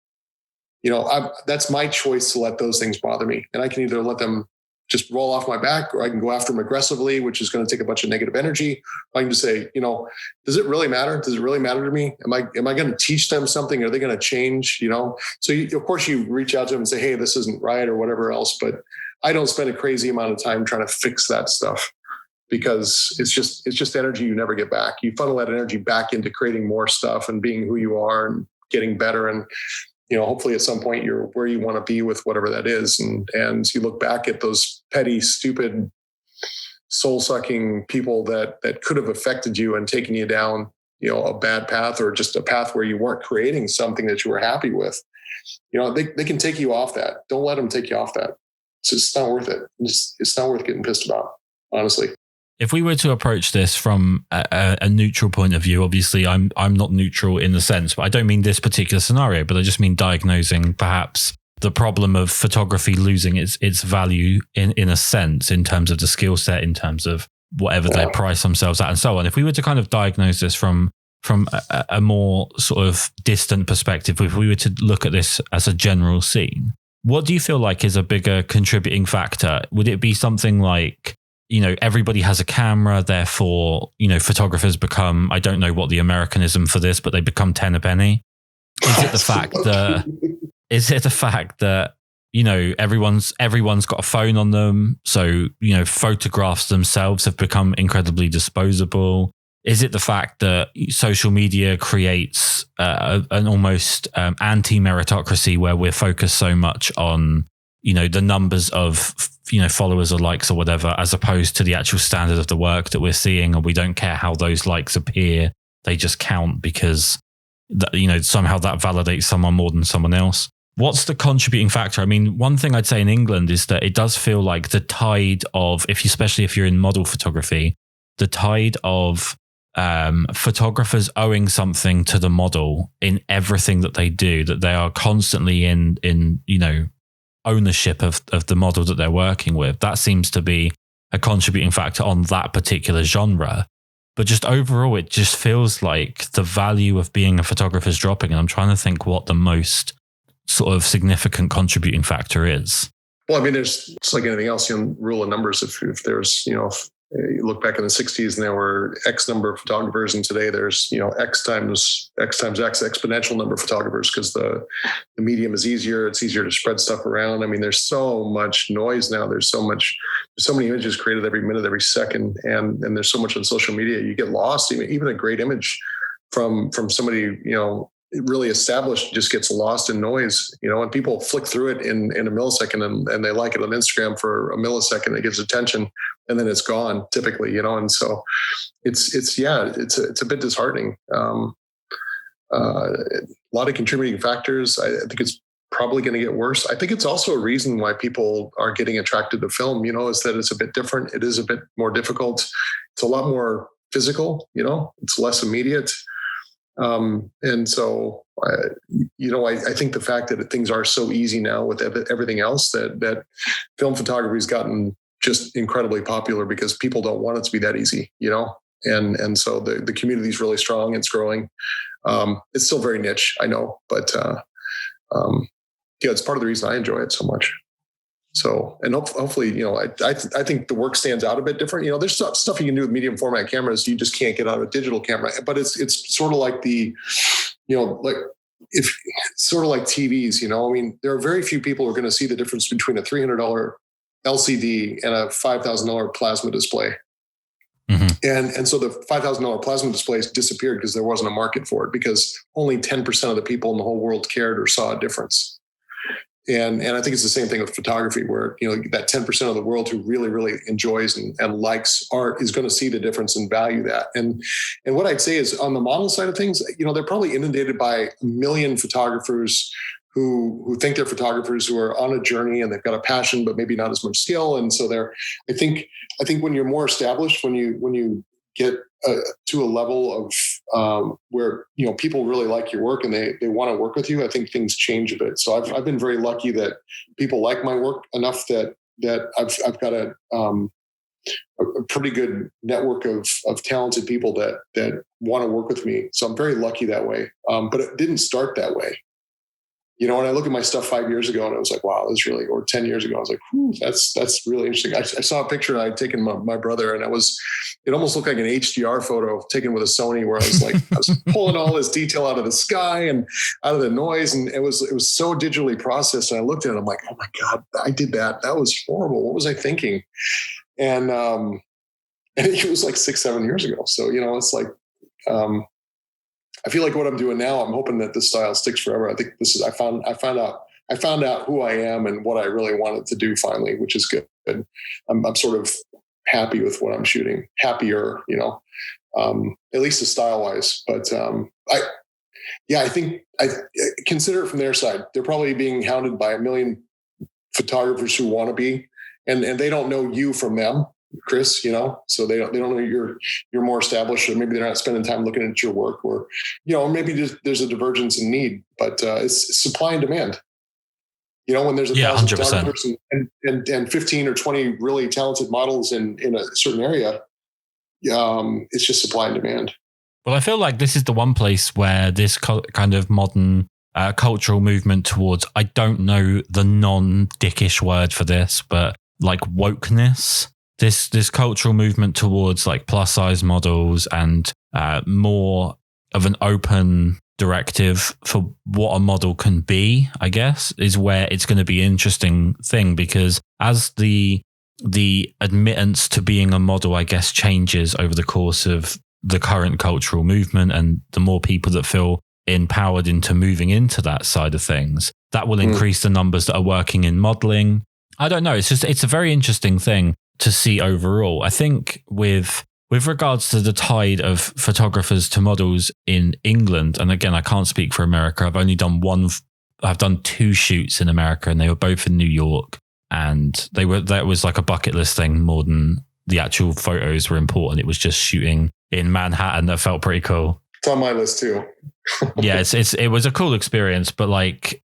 That's my choice to let those things bother me. And I can either let them just roll off my back, or I can go after them aggressively, which is going to take a bunch of negative energy. I can just say, does it really matter? Does it really matter to me? Am I going to teach them something? Are they going to change? So of course you reach out to them and say, hey, this isn't right or whatever else. But I don't spend a crazy amount of time trying to fix that stuff, because it's just energy you never get back. You funnel that energy back into creating more stuff and being who you are and getting better. And hopefully at some point you're where you want to be with whatever that is. And you look back at those petty, stupid, soul-sucking people that could have affected you and taken you down, a bad path, or just a path where you weren't creating something that you were happy with. They can take you off that. Don't let them take you off that. It's just not worth it. It's not worth getting pissed about, honestly. If we were to approach this from a neutral point of view, obviously I'm not neutral in the sense, but I don't mean this particular scenario, but I just mean diagnosing perhaps the problem of photography losing its value in a sense, in terms of the skill set, in terms of whatever they price themselves at and so on. If we were to kind of diagnose this from a more sort of distant perspective, if we were to look at this as a general scene, what do you feel like is a bigger contributing factor? Would it be something like, everybody has a camera, therefore, photographers become, I don't know what the Americanism for this, but they become 10 a penny? Is it the fact that, everyone's got a phone on them, so, photographs themselves have become incredibly disposable? Is it the fact that social media creates an almost anti-meritocracy, where we're focused so much on, the numbers of, followers or likes or whatever, as opposed to the actual standard of the work that we're seeing, and we don't care how those likes appear, they just count because somehow that validates someone more than someone else? What's the contributing factor? I mean, one thing I'd say in England is that it does feel like the tide of, especially if you're in model photography, the tide of photographers owing something to the model in everything that they do, that they are constantly in ownership of the model that they're working with. That seems to be a contributing factor on that particular genre. But just overall, it just feels like the value of being a photographer is dropping. And I'm trying to think what the most sort of significant contributing factor is. Well, I mean, it's like anything else, rule of numbers. If there's, if you look back in the 60s and there were X number of photographers, and today there's, X times X exponential number of photographers, because the medium is easier. It's easier to spread stuff around. I mean, there's so much noise now. There's so many images created every minute, every second. And there's so much on social media. You get lost. Even a great image from somebody, really established just gets lost in noise, and people flick through it in a millisecond, and they like it on Instagram for a millisecond. It gets attention, and then it's gone typically, and so it's a bit disheartening. A lot of contributing factors. I think it's probably going to get worse. I think it's also a reason why people are getting attracted to film, is that it's a bit different. It is a bit more difficult. It's a lot more physical, it's less immediate. And so, I think the fact that things are so easy now with everything else, that film photography has gotten just incredibly popular because people don't want it to be that easy, and so the community is really strong. It's growing. It's still very niche, I know, but it's part of the reason I enjoy it so much. So, and hopefully, I think the work stands out a bit different. There's stuff you can do with medium format cameras you just can't get out of a digital camera. But it's sort of like sort of like TVs. I mean, there are very few people who are going to see the difference between a $300 LCD and a $5,000 plasma display. Mm-hmm. And so the $5,000 plasma displays disappeared because there wasn't a market for it, because only 10% of the people in the whole world cared or saw a difference. And I think it's the same thing with photography, where, that 10% of the world who really, really enjoys and likes art is going to see the difference and value that. And what I'd say is, on the model side of things, they're probably inundated by a million photographers who think they're photographers, who are on a journey and they've got a passion, but maybe not as much skill. And so I think when you're more established, when you get to a level of where people really like your work and they want to work with you, I think things change a bit. So I've been very lucky that people like my work enough that I've got a pretty good network of talented people that want to work with me. So I'm very lucky that way. But it didn't start that way. when I look at my stuff 5 years ago and I was like, wow, this really, or 10 years ago, I was like, that's really interesting. I saw a picture I'd taken my brother, and it almost looked like an HDR photo taken with a Sony, where I was pulling all this detail out of the sky and out of the noise. And it was so digitally processed. And I looked at it, I'm like, oh my God, I did that. That was horrible. What was I thinking? And it was like 6-7 years ago. So, it's like, I feel like what I'm doing now, I'm hoping that this style sticks forever. I think I found out who I am and what I really wanted to do finally, which is good. And I'm sort of happy with what I'm shooting, happier, at least style wise. But I think I consider it from their side. They're probably being hounded by a million photographers who want to be, and they don't know you from them, Kris, so they don't know you're more established, or maybe they're not spending time looking at your work, or, maybe there's a divergence in need, but it's supply and demand. When there's 1,000 photographers and 15 or 20 really talented models in a certain area, it's just supply and demand. Well, I feel like this is the one place where this kind of modern cultural movement towards, I don't know the non-dickish word for this, but like wokeness, this cultural movement towards like plus size models and more of an open directive for what a model can be, I guess, is where it's going to be an interesting thing, because as the admittance to being a model, I guess, changes over the course of the current cultural movement, and the more people that feel empowered into moving into that side of things, that will increase the numbers that are working in modeling. I don't know. It's a very interesting thing to see overall. I think with regards to the tide of photographers to models in England, and again, I can't speak for America. I've only done I've done 2 shoots in America, and they were both in New York, and that was like a bucket list thing more than the actual photos were important. It was just shooting in Manhattan that felt pretty cool. It's on my list too. Yeah, it was a cool experience, but like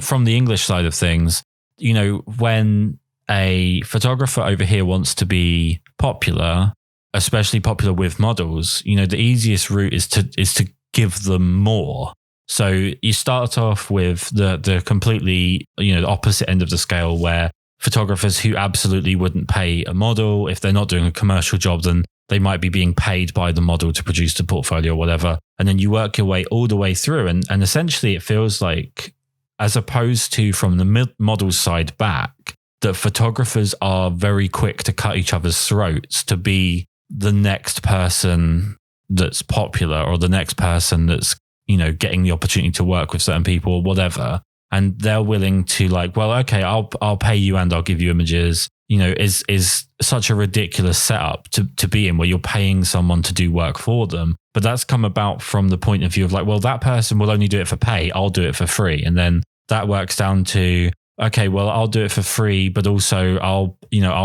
from the English side of things, when a photographer over here wants to be popular, especially popular with models, the easiest route is to give them more. So you start off with the completely, the opposite end of the scale, where photographers who absolutely wouldn't pay a model, if they're not doing a commercial job, then they might be being paid by the model to produce the portfolio or whatever. And then you work your way all the way through. And essentially it feels like, as opposed to from the model side back, that photographers are very quick to cut each other's throats to be the next person that's popular, or the next person that's, getting the opportunity to work with certain people or whatever. And they're willing to like, well, okay, I'll pay you and I'll give you images, is such a ridiculous setup to be in, where you're paying someone to do work for them. But that's come about from the point of view of like, well, that person will only do it for pay. I'll do it for free. And then that works down to, okay, well, I'll do it for free, but also I'll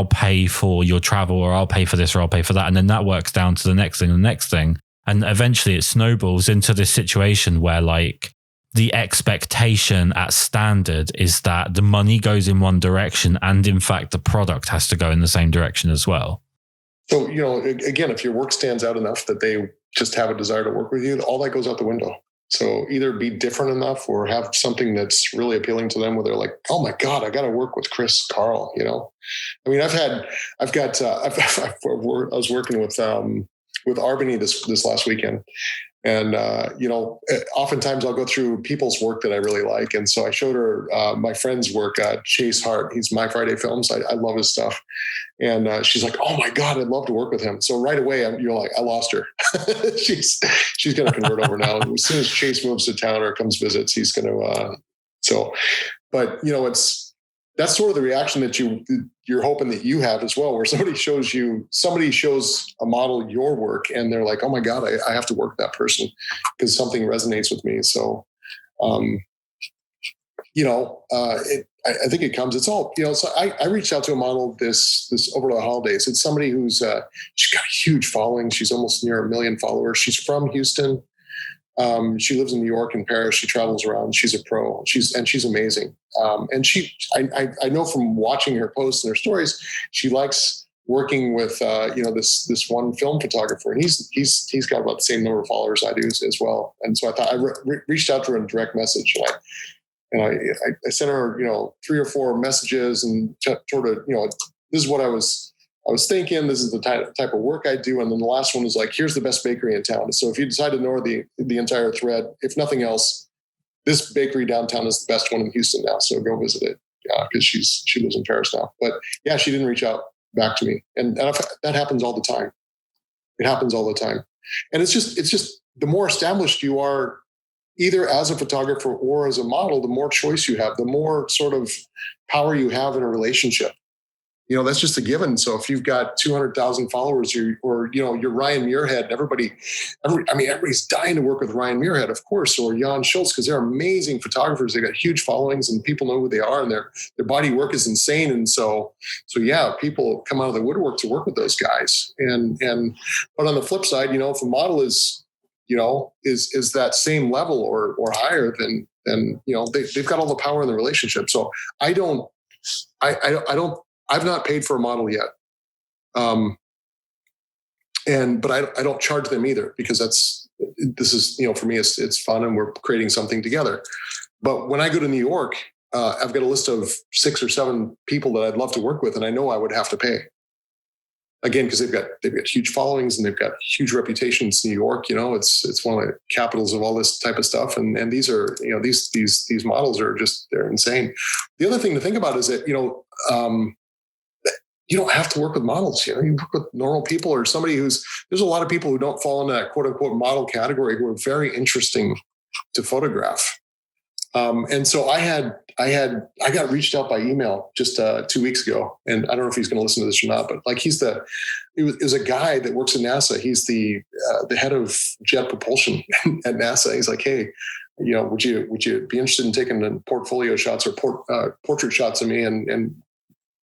pay for your travel, or I'll pay for this, or I'll pay for that. And then that works down to the next thing. And eventually it snowballs into this situation where like the expectation at standard is that the money goes in one direction, and in fact, the product has to go in the same direction as well. So, again, if your work stands out enough that they just have a desire to work with you, all that goes out the window. So either be different enough, or have something that's really appealing to them, where they're like, oh my God, I got to work with Karl, I mean, I was working with Arbany this last weekend. And, oftentimes I'll go through people's work that I really like. And so I showed her my friend's work, Chase Hart. He's My Friday Films. I love his stuff. And she's like, oh my God, I'd love to work with him. So right away, you're like, I lost her. she's going to convert over now. As soon as Chase moves to town or comes visits, he's going to, but that's sort of the reaction that you're hoping that you have as well, where somebody shows a model your work, and they're like, oh my God, I have to work with that person because something resonates with me. So, I think it comes, it's all, so I reached out to a model this over the holidays. It's somebody who's, she's got a huge following. She's almost near 1 million followers. She's from Houston. She lives in New York and Paris. She travels around. She's a pro. She's amazing. And I know from watching her posts and her stories, she likes working with, this one film photographer, and he's got about the same number of followers I do as well. And so I thought I reached out to her in a direct message, And I sent her, 3 or 4 messages and sort of, this is what I was thinking, this is the type of work I do. And then the last one was like, here's the best bakery in town. So if you decide to ignore the entire thread, if nothing else, this bakery downtown is the best one in Houston now. So go visit it. Because she lives in Paris now. But yeah, she didn't reach out back to me. And that happens all the time. It happens all the time. And it's just the more established you are, either as a photographer or as a model, the more choice you have, the more sort of power you have in a relationship. That's just a given. So if you've got 200,000 followers or you're Ryan Muirhead, everybody's dying to work with Ryan Muirhead, of course, or Jan Schultz, because they're amazing photographers. They got huge followings and people know who they are and their body work is insane. And so yeah, people come out of the woodwork to work with those guys. But on the flip side, if a model is that same level or higher, then they've got all the power in the relationship. So I've not paid for a model yet. But I don't charge them either, because for me, it's fun and we're creating something together. But when I go to New York, I've got a list of 6 or 7 people that I'd love to work with. And I know I would have to pay. Again, because they've got huge followings and they've got huge reputations in New York. It's one of the capitals of all this type of stuff. And these are, these models are they're insane. The other thing to think about is that, you don't have to work with models. You work with normal people or somebody there's a lot of people who don't fall into that quote unquote model category who are very interesting to photograph. And so I got reached out by email just 2 weeks ago, and I don't know if he's going to listen to this or not, but like it was a guy that works at NASA. He's the head of jet propulsion at NASA. He's like, hey, would you be interested in taking portfolio shots or portrait shots of me and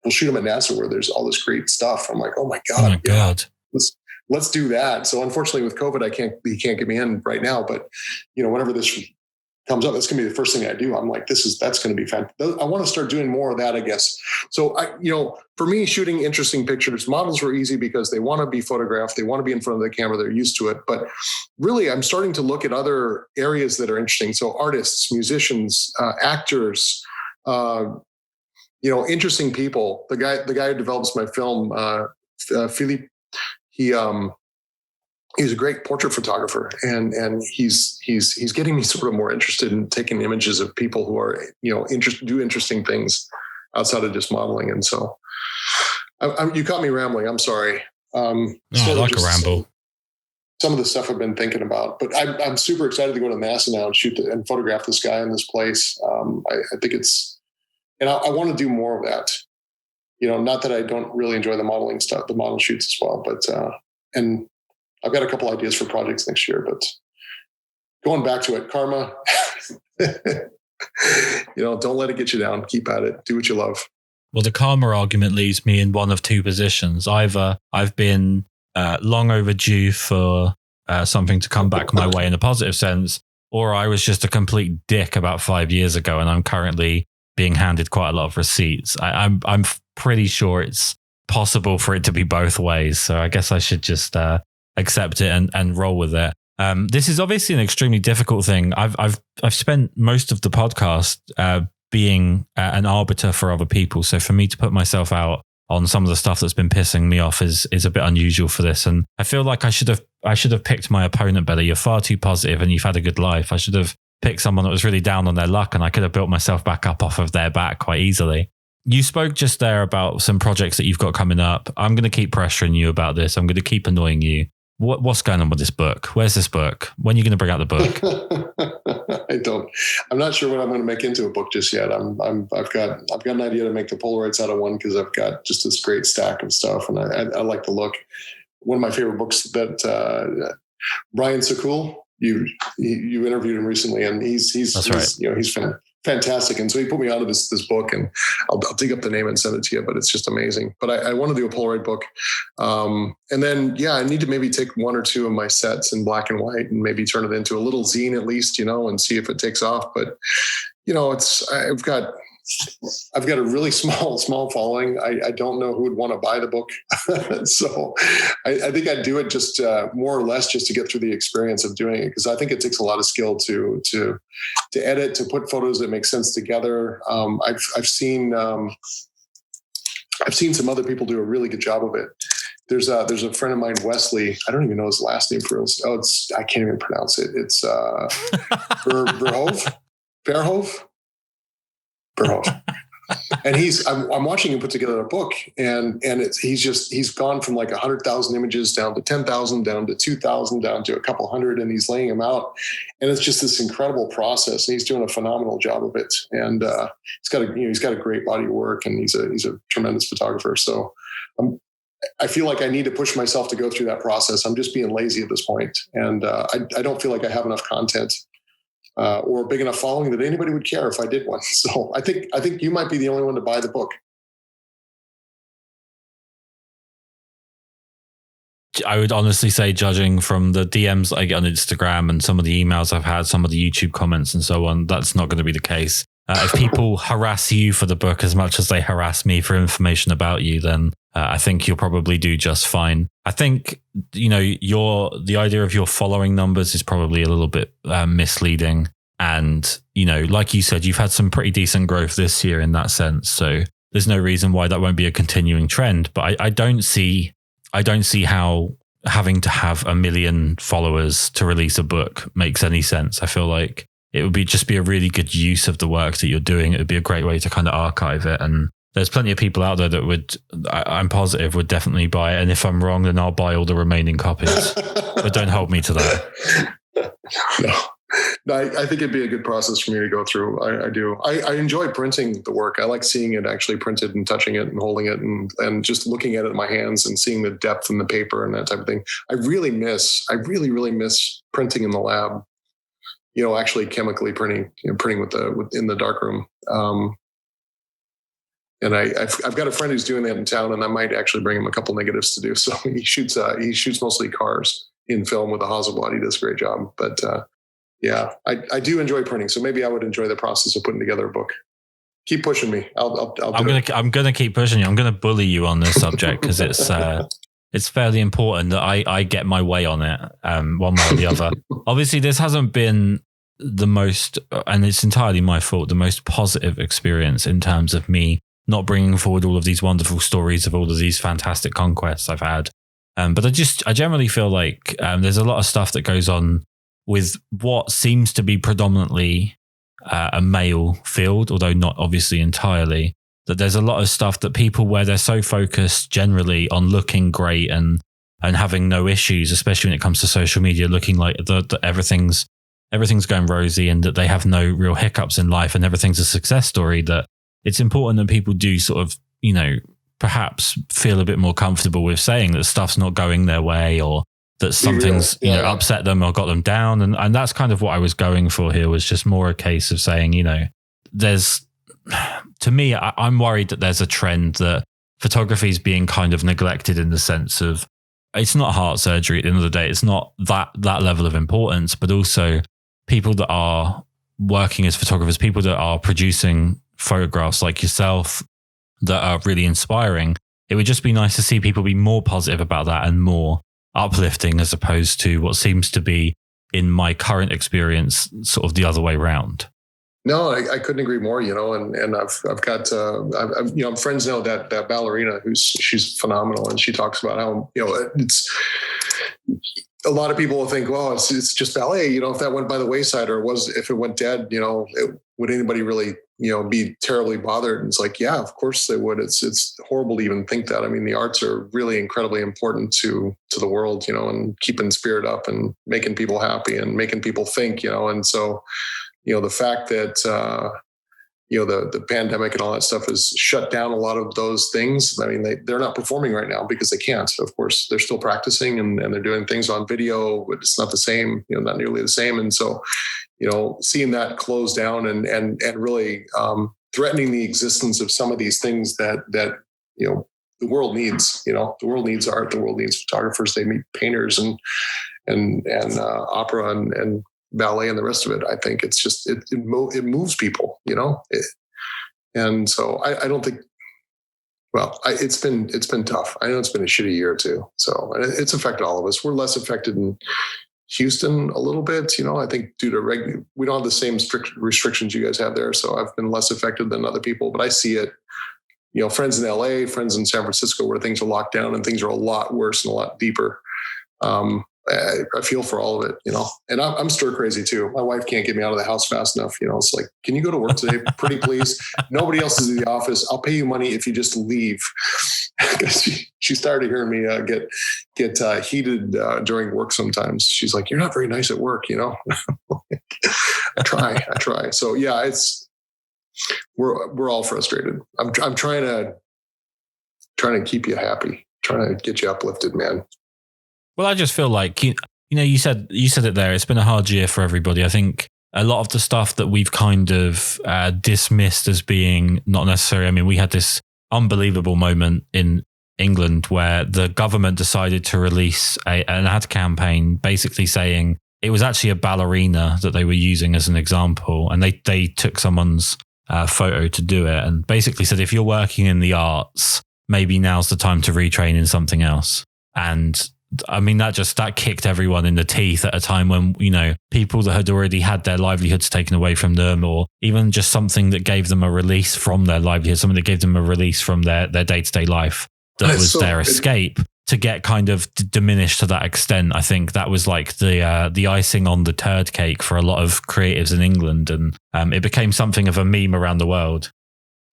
we'll shoot them at NASA where there's all this great stuff. I'm like, oh my God. Let's do that. So unfortunately with COVID, he can't get me in right now, but whenever this comes up, that's going to be the first thing I do. I'm like, that's going to be fun. I want to start doing more of that, I guess. So for me, shooting interesting pictures, models were easy because they want to be photographed. They want to be in front of the camera. They're used to it. But really, I'm starting to look at other areas that are interesting. So artists, musicians, actors, interesting people. The guy who develops my film, Philippe, he's a great portrait photographer, and he's getting me sort of more interested in taking images of people who are do interesting things outside of just modeling. And so, you caught me rambling. I'm sorry. I like a ramble. Some of the stuff I've been thinking about, but I'm super excited to go to NASA now and shoot and photograph this guy in this place. I think and I want to do more of that. Not that I don't really enjoy the modeling stuff, the model shoots as well, but and I've got a couple ideas for projects next year. But going back to it, karma. Don't let it get you down. Keep at it. Do what you love. Well, the karma argument leaves me in one of 2 positions. Either I've been long overdue for something to come back my way in a positive sense, or I was just a complete dick about 5 years ago, and I'm currently being handed quite a lot of receipts. I'm pretty sure it's possible for it to be both ways. So I guess I should just accept it and roll with it. This is obviously an extremely difficult thing. I've spent most of the podcast being an arbiter for other people. So for me to put myself out on some of the stuff that's been pissing me off is a bit unusual for this. And I feel like I should have picked my opponent better. You're far too positive and you've had a good life. I should have picked someone that was really down on their luck, and I could have built myself back up off of their back quite easily. You spoke just there about some projects that you've got coming up. I'm going to keep pressuring you about this. I'm going to keep annoying you. What's going on with this book? Where's this book? When are you going to bring out the book? I'm not sure what I'm going to make into a book just yet. I've got an idea to make the Polaroids out of one, because I've got just this great stack of stuff, and I like the look. One of my favorite books that Brian Sakul, you interviewed him recently, and he's fantastic. And so he put me onto this book, and I'll dig up the name and send it to you, but it's just amazing. But I want to do a Polaroid book. And then, I need to maybe take 1 or 2 of my sets in black and white and maybe turn it into a little zine at least, and see if it takes off. But, I've got I've got a really small following. I don't know who would want to buy the book. So I think I'd do it just more or less just to get through the experience of doing it. Because I think it takes a lot of skill to edit, to put photos that make sense together. I've seen some other people do a really good job of it. There's a friend of mine, Wesley. I don't even know his last name for us. I can't even pronounce it. It's Verhoeven. And I'm watching him put together a book, and he's gone from like 100,000 images down to 10,000, down to 2,000, down to a couple hundred, and he's laying them out. And it's just this incredible process, and he's doing a phenomenal job of it. And he's got a great body of work, and he's a tremendous photographer. So I feel like I need to push myself to go through that process. I'm just being lazy at this point, and I don't feel like I have enough content or a big enough following that anybody would care if I did one. So I think you might be the only one to buy the book. I would honestly say, judging from the DMs I get on Instagram and some of the emails I've had, some of the YouTube comments and so on, that's not going to be the case. If people harass you for the book as much as they harass me for information about you, then I think you'll probably do just fine. I think, the idea of your following numbers is probably a little bit misleading. And, like you said, you've had some pretty decent growth this year in that sense. So there's no reason why that won't be a continuing trend. But I don't see how having to have 1 million followers to release a book makes any sense. I feel like it would just be a really good use of the work that you're doing. It would be a great way to kind of archive it. And there's plenty of people out there that I'm positive would definitely buy it. And if I'm wrong, then I'll buy all the remaining copies. But don't hold me to that. No, I think it'd be a good process for me to go through. I do. I enjoy printing the work. I like seeing it actually printed and touching it and holding it and just looking at it in my hands and seeing the depth in the paper and that type of thing. I really really miss printing in the lab. Actually chemically printing, printing in the darkroom. And I've got a friend who's doing that in town, and I might actually bring him a couple negatives to do. So he shoots mostly cars in film with a Hasselblad. He does a great job. But yeah, I do enjoy printing. So maybe I would enjoy the process of putting together a book. Keep pushing me. I'm gonna keep pushing you. I'm gonna bully you on this subject because it's fairly important that I get my way on it, one way or the other. Obviously, this hasn't been the most, and it's entirely my fault, the most positive experience in terms of me not bringing forward all of these wonderful stories of all of these fantastic conquests I've had. But I generally feel like there's a lot of stuff that goes on with what seems to be predominantly a male field, although not obviously entirely. That there's a lot of stuff that people, where they're so focused generally on looking great and having no issues, especially when it comes to social media, looking like the everything's going rosy and that they have no real hiccups in life and everything's a success story, that it's important that people do sort of, perhaps feel a bit more comfortable with saying that stuff's not going their way or that something's upset them or got them down. And that's kind of what I was going for here, was just more a case of saying, to me, I'm worried that there's a trend that photography is being kind of neglected in the sense of it's not heart surgery at the end of the day. It's not that level of importance, but also people that are working as photographers, people that are producing photographs like yourself that are really inspiring. It would just be nice to see people be more positive about that and more uplifting, as opposed to what seems to be, in my current experience, sort of the other way around. No, I couldn't agree more. And I've got I'm friends now that ballerina she's phenomenal, and she talks about how it's a lot of people will think, well, it's just ballet. If that went by the wayside, or if it went dead, would anybody really be terribly bothered? And it's like, yeah, of course they would. It's horrible to even think that. I mean, the arts are really incredibly important to the world, and keeping spirit up and making people happy and making people think, and so. The fact that, the pandemic and all that stuff has shut down a lot of those things. I mean, they're not performing right now because they can't. Of course, they're still practicing and they're doing things on video, but it's not the same, not nearly the same. And so, seeing that close down and really threatening the existence of some of these things that the world needs. The world needs art. The world needs photographers. They need painters and opera and ballet and the rest of it. I think it's just it moves people. And so I don't think, well, it's been tough. I know it's been a shitty year too. So it's affected all of us. We're less affected in Houston a little bit, I think due to we don't have the same strict restrictions you guys have there. So I've been less affected than other people, but I see it, friends in LA, friends in San Francisco, where things are locked down and things are a lot worse and a lot deeper. I feel for all of it, and I'm stir crazy too. My wife can't get me out of the house fast enough. It's like, can you go to work today? Pretty please. Nobody else is in the office. I'll pay you money if you just leave. Because she started hearing me get heated during work sometimes. She's like, you're not very nice at work, I try. So yeah, we're all frustrated. I'm trying to keep you happy, trying to get you uplifted, man. Well, I just feel like, you said it there. It's been a hard year for everybody. I think a lot of the stuff that we've kind of dismissed as being not necessary. I mean, we had this unbelievable moment in England where the government decided to release an ad campaign basically saying it was actually a ballerina that they were using as an example. And they took someone's photo to do it and basically said, if you're working in the arts, maybe now's the time to retrain in something else. And I mean, that kicked everyone in the teeth at a time when, people that had already had their livelihoods taken away from them, or even just something that gave them a release from their livelihood, something that gave them a release from their day-to-day life that was their escape, to get kind of diminished to that extent. I think that was like the icing on the turd cake for a lot of creatives in England. And it became something of a meme around the world.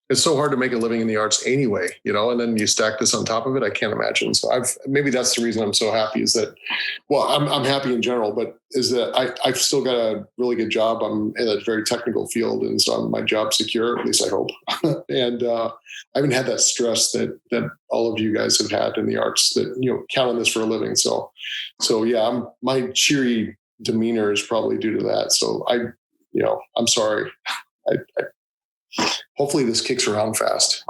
It's so hard to make a living in the arts anyway, and then you stack this on top of it. I can't imagine. So maybe that's the reason I'm so happy is that, well, I'm happy in general, but is that I've still got a really good job. I'm in a very technical field. And so my job's secure, at least I hope. And I haven't had that stress that all of you guys have had in the arts that, count on this for a living. So yeah, my cheery demeanor is probably due to that. So I'm sorry. Hopefully this kicks around fast.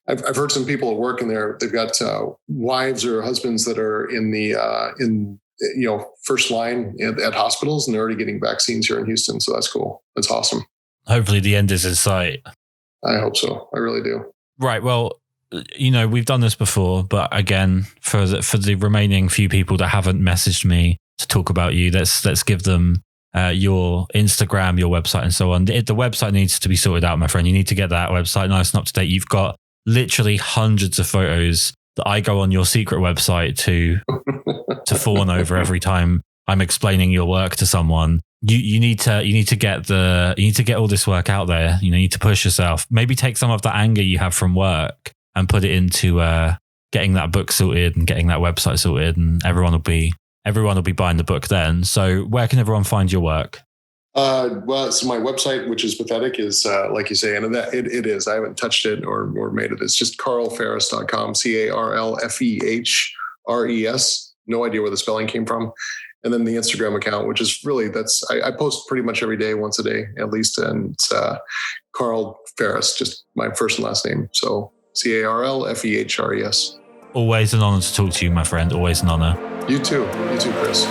I've heard some people at work and they've got wives or husbands that are in the first line at hospitals, and they're already getting vaccines here in Houston. So that's cool. That's awesome. Hopefully the end is in sight. I hope so. I really do. Right. Well, we've done this before, but again, for the remaining few people that haven't messaged me to talk about you, let's give them your Instagram, your website, and so on. The website needs to be sorted out, my friend. You need to get that website nice and up to date. You've got literally hundreds of photos that I go on your secret website to fawn over every time I'm explaining your work to someone. You need to get all this work out there. You need to push yourself. Maybe take some of that anger you have from work and put it into getting that book sorted and getting that website sorted, and everyone will be buying the book then. So where can everyone find your work? Well, so my website, which is pathetic, is like you say, and that it is. I haven't touched it or made it. It's just karlfehres.com, CarlFehres. No idea where the spelling came from. And then the Instagram account, which is really, I post pretty much every day, once a day at least. And it's Karl Fehres, just my first and last name. So CarlFehres. Always an honor to talk to you, my friend. Always an honor. You too, Kris.